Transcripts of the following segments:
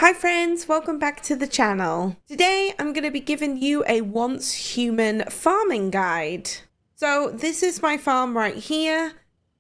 Hi friends, welcome back to the channel. Today I'm going to be giving you a once human farming guide. So this is my farm right here,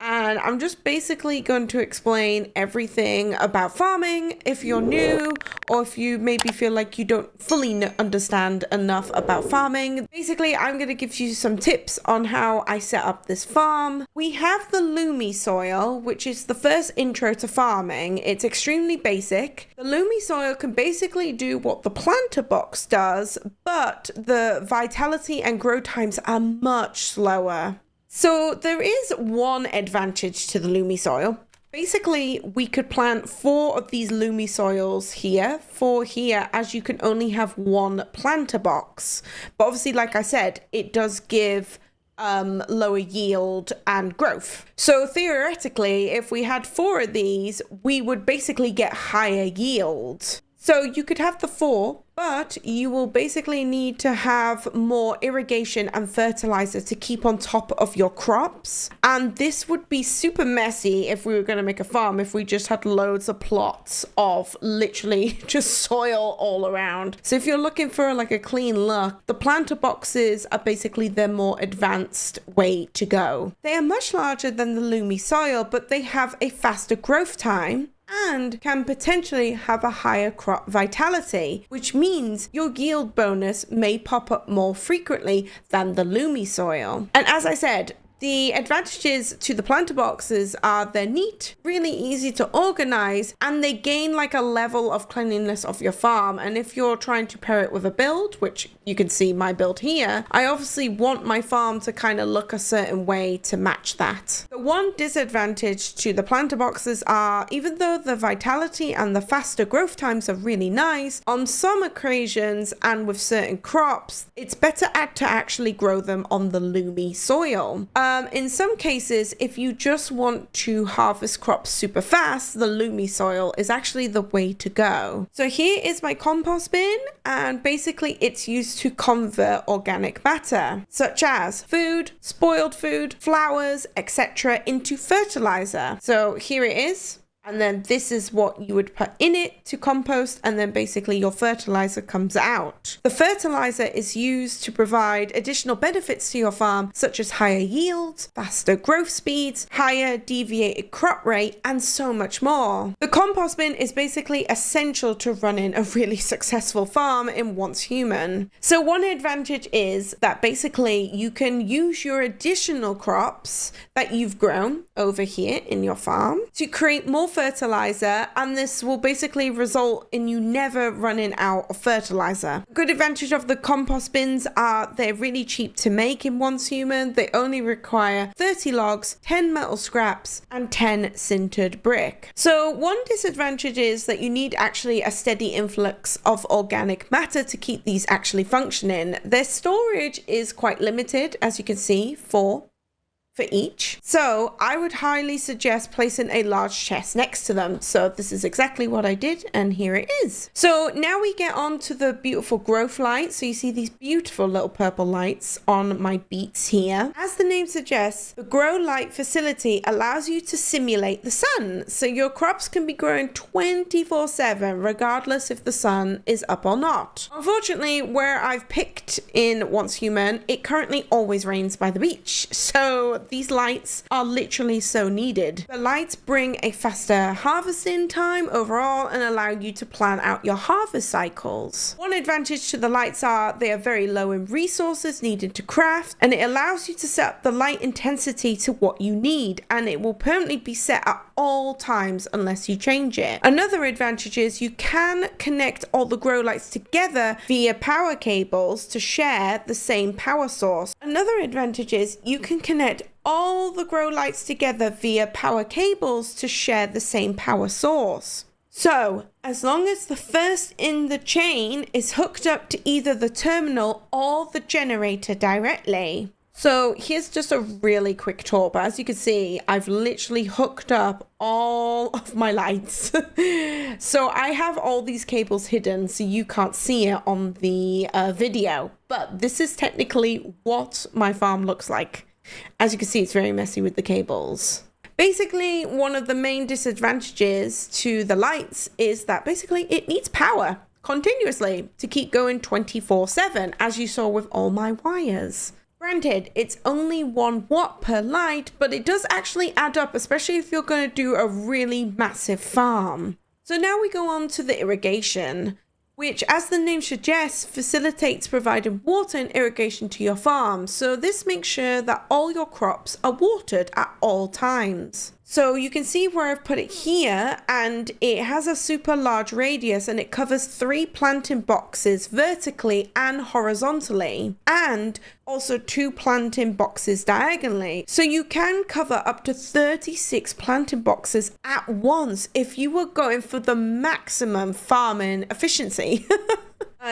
and I'm just basically going to explain everything about farming if you're new or if you maybe feel like you don't fully understand enough about farming. Basically, I'm going to give you some tips on how I set up this farm. We have the Loomy soil, which is the first intro to farming. It's extremely basic. The Loomy soil can basically do what the planter box does, but the vitality and grow times are much slower. So there is one advantage to the Loomy soil. Basically, we could plant 4 of these Loomy soils here, 4 here, as you can only have one planter box. But obviously, like I said, it does give lower yield and growth. So theoretically, if we had 4 of these, we would basically get higher yield. So you could have the 4, but you will basically need to have more irrigation and fertilizer to keep on top of your crops. And this would be super messy if we were going to make a farm, if we just had loads of plots of literally just soil all around. So if you're looking for like a clean look, the planter boxes are basically the more advanced way to go. They are much larger than the Loomy soil, but they have a faster growth time and can potentially have a higher crop vitality, which means your yield bonus may pop up more frequently than the Loomy soil. And as I said, the advantages to the planter boxes are they're neat, really easy to organize, and they gain like a level of cleanliness of your farm. And if you're trying to pair it with a build, which you can see my build here, I obviously want my farm to kind of look a certain way to match that. The one disadvantage to the planter boxes are, even though the vitality and the faster growth times are really nice, on some occasions and with certain crops, it's better to actually grow them on the Loomy soil. In some cases, if you just want to harvest crops super fast, the Loomy soil is actually the way to go. So here is my compost bin, and basically it's used to convert organic matter, such as food, spoiled food, flowers, etc., into fertilizer. So here it is. And then this is what you would put in it to compost, and then basically your fertilizer comes out. The fertilizer is used to provide additional benefits to your farm, such as higher yields, faster growth speeds, higher deviated crop rate, and so much more. The compost bin is basically essential to running a really successful farm in Once Human. So one advantage is that basically you can use your additional crops that you've grown over here in your farm to create more fertilizer, and this will basically result in you never running out of fertilizer. A good advantage of the compost bins are they're really cheap to make in Once Human. They only require 30 logs, 10 metal scraps, and 10 sintered brick. So one disadvantage is that you need actually a steady influx of organic matter to keep these actually functioning. Their storage is quite limited, as you can see, for each. So I would highly suggest placing a large chest next to them. So this is exactly what I did, and here it is. So now we get on to the beautiful growth lights. So you see these beautiful little purple lights on my beets here. As the name suggests, the grow light facility allows you to simulate the sun. So your crops can be growing 24/7 regardless if the sun is up or not. Unfortunately, where I've picked in Once Human, it currently always rains by the beach. So these lights are literally so needed. The lights bring a faster harvesting time overall and allow you to plan out your harvest cycles. One advantage to the lights are they are very low in resources needed to craft, and it allows you to set up the light intensity to what you need, and it will permanently be set at all times unless you change it. Another advantage is you can connect all the grow lights together via power cables to share the same power source. Another advantage is you can connect all the grow lights together via power cables to share the same power source. So, as long as the first in the chain is hooked up to either the terminal or the generator directly. So here's just a really quick tour, but as you can see, I've literally hooked up all of my lights. So I have all these cables hidden so you can't see it on the video, but this is technically what my farm looks like. As you can see, it's very messy with the cables. Basically, one of the main disadvantages to the lights is that basically it needs power continuously to keep going 24/7, as you saw with all my wires. Granted, it's only 1 watt per light, but it does actually add up, especially if you're going to do a really massive farm. So now we go on to the irrigation, which, as the name suggests, facilitates providing water and irrigation to your farm. So this makes sure that all your crops are watered at all times. So you can see where I've put it here, and it has a super large radius, and it covers 3 planting boxes vertically and horizontally, and also 2 planting boxes diagonally. So you can cover up to 36 planting boxes at once if you were going for the maximum farming efficiency.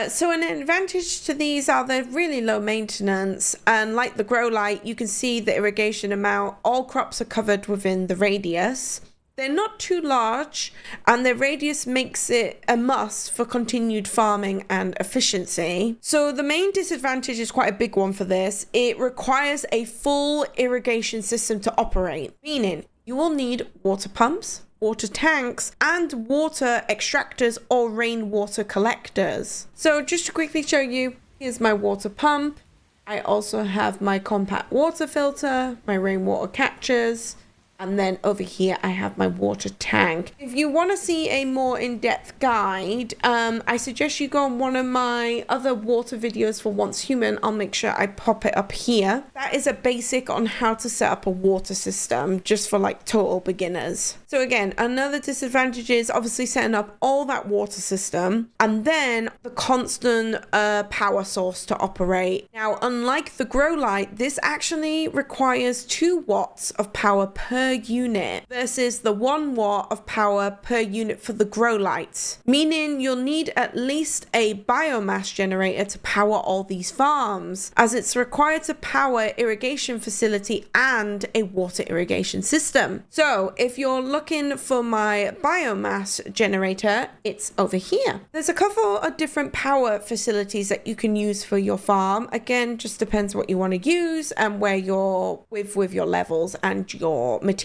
So an advantage to these are they're really low maintenance, and like the grow light, you can see the irrigation amount. All crops are covered within the radius. They're not too large, and their radius makes it a must for continued farming and efficiency. So the main disadvantage is quite a big one for this. It requires a full irrigation system to operate, meaning you will need water pumps, water tanks, and water extractors or rainwater collectors. So just to quickly show you, here's my water pump. I also have my compact water filter, my rainwater catchers, and then over here I have my water tank. If you want to see a more in-depth guide, I suggest you go on one of my other water videos for Once Human. I'll make sure I pop it up here. That is a basic on how to set up a water system, just for like total beginners. So again, another disadvantage is obviously setting up all that water system, and then the constant power source to operate. Now, unlike the grow light, this actually requires 2 watts of power per unit versus the 1 watt of power per unit for the grow lights, meaning you'll need at least a biomass generator to power all these farms, as it's required to power irrigation facility and a water irrigation system. So if you're looking for my biomass generator, it's over here. There's a couple of different power facilities that you can use for your farm. Again, just depends what you want to use and where you're with your levels and your materials.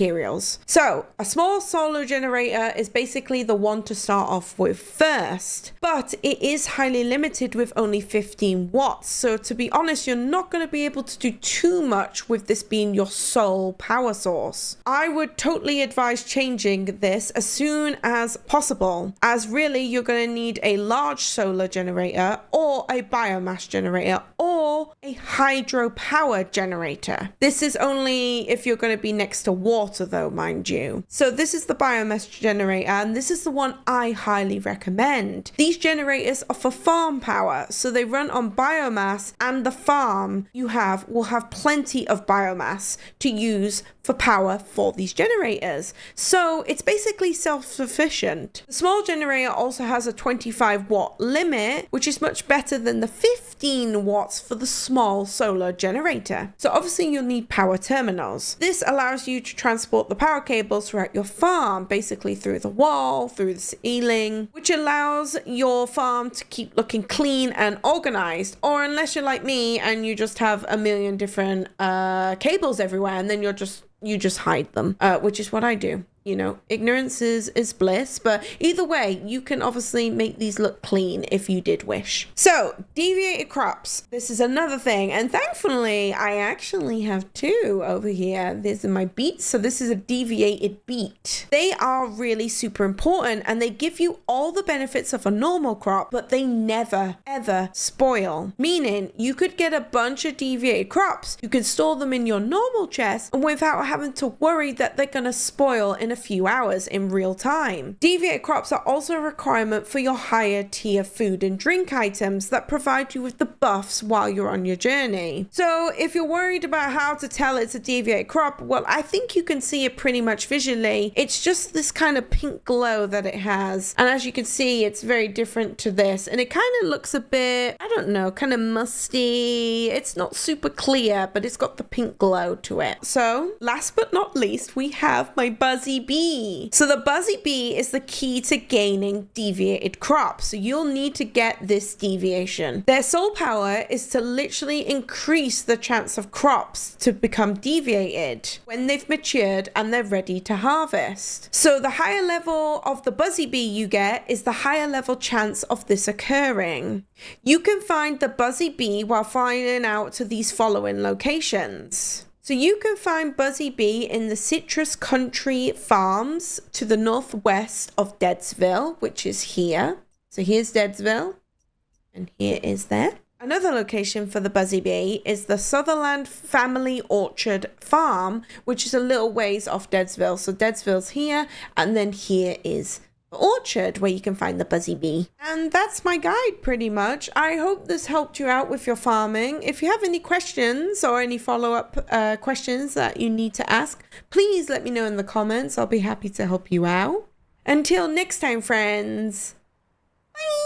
So a small solar generator is basically the one to start off with first, but it is highly limited with only 15 watts. So to be honest, you're not going to be able to do too much with this being your sole power source. I would totally advise changing this as soon as possible, as really you're going to need a large solar generator or a biomass generator or a hydro power generator. This is only if you're going to be next to water though, mind you. So this is the biomass generator, and this is the one I highly recommend. These generators are for farm power, so they run on biomass, and the farm you have will have plenty of biomass to use for power for these generators. So it's basically self-sufficient. The small generator also has a 25 watt limit, which is much better than the 15 watts for the small solar generator. So obviously you'll need power terminals. This allows you to transport the power cables throughout your farm, basically through the wall, through the ceiling, which allows your farm to keep looking clean and organized. Or unless you're like me and you just have a million different cables everywhere, and then you just hide them, which is what I do. You know, ignorance is bliss, but either way, you can obviously make these look clean if you did wish. So, deviated crops. This is another thing, and thankfully, I actually have 2 over here. These are my beets, so this is a deviated beet. They are really super important, and they give you all the benefits of a normal crop, but they never, ever spoil. Meaning, you could get a bunch of deviated crops, you could store them in your normal chest, and without having to worry that they're gonna spoil in a few hours in real time. Deviated crops are also a requirement for your higher tier food and drink items that provide you with the buffs while you're on your journey. So if you're worried about how to tell it's a deviated crop, well, I think you can see it pretty much visually. It's just this kind of pink glow that it has, and as you can see, it's very different to this, and it kind of looks a bit, I don't know, kind of musty. It's not super clear, but it's got the pink glow to it. So last but not least, we have my Buzzy Bee. So the Buzzy Bee is the key to gaining deviated crops. So you'll need to get this deviation. Their sole power is to literally increase the chance of crops to become deviated when they've matured and they're ready to harvest. So the higher level of the Buzzy Bee you get is the higher level chance of this occurring. You can find the Buzzy Bee while flying out to these following locations. So you can find Buzzy Bee in the Citrus Country Farms to the northwest of Deadsville, which is here. So here's Deadsville, and here is there. Another location for the Buzzy Bee is the Sutherland Family Orchard Farm, which is a little ways off Deadsville. So Deadsville's here, and then here is the orchard where you can find the Buzzy Bee. And that's my guide pretty much. I hope this helped you out with your farming. If you have any questions or any follow-up questions that you need to ask, please let me know in the comments. I'll be happy to help you out. Until next time, friends. Bye!